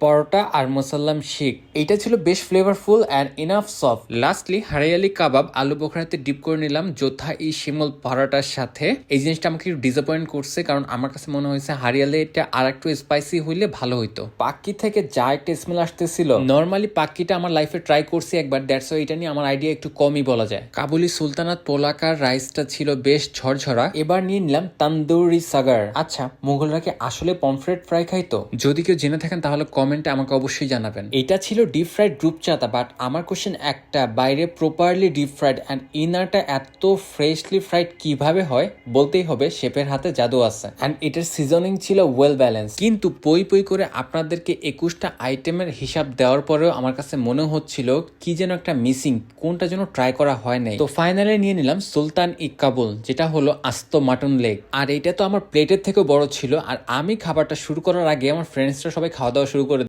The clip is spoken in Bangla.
পরোটা আর মুসাল্লাম শিক। এটা ছিল বেশ flavourful and enough soft. Lastly hariyali kabab আলু বোখরাতে ডিপ করে নিলাম যোথা ই শিমল পরোটার সাথে। এই জিনিসটা আমাকে একটু ডিসঅ্যাপয়েন্ট করছে, কারণ আমার কাছে মনে হয়েছে হারিয়ালি এটা আর একটু স্পাইসি হইলে ভালো হইতো। পাক্কি থেকে যা একটা স্মেল আসতেছিল, নর্মালি পাক্কিটা আমার লাইফে ট্রাই করছি একবার, দ্যাটস ওয়াই এটা নিয়ে আমার আইডিয়া একটু কমই বলা যায়। কাবুলি সুলতানাত পোলাকার রাইসটা ছিল বেশ ঝরঝরা। এবার নিয়ে নিলাম তান্দুরি সাগার। আচ্ছা, মুঘলরা কি আসলে পমফ্রেট ফ্রাই খাইতো? যদি কেউ জেনে থাকেন তাহলে কমেন্টে আমাকে অবশ্যই জানাবেন। এটা ছিল ডিপ ফ্রাইড রূপচাঁদা, বাট আমার কোশ্চেন একটা, বাইরে প্রপারলি ডিপ ফ্রাইড অ্যান্ড ইনারটা এত ফ্রেশলি ফ্রাইড কিভাবে হয়? বলতেই হবে শেফের হাতে জাদু আছে। অ্যান্ড এটার সিজনিং ছিল ওয়েল ব্যালেন্স। কিন্তু পই পই করে আপনাদেরকে 21টা আইটেমের হিসাব দেওয়ার পরেও আমার কাছে মনে হচ্ছিল কি যেন একটা মিসিং, কোনটা যেন ট্রাই করা হয় নাই। তো ফাইনালি নিয়ে নিলাম সুলতান ই কাবুল, যেটা হলো আস্ত মাটন লেগ। আর এটা তো আমার প্লেটের থেকেও বড় ছিল। আর আমি খাবারটা শুরু করার আগে আমার ফ্রেন্ডসরা সবাই খাওয়া দাওয়া শুরু করে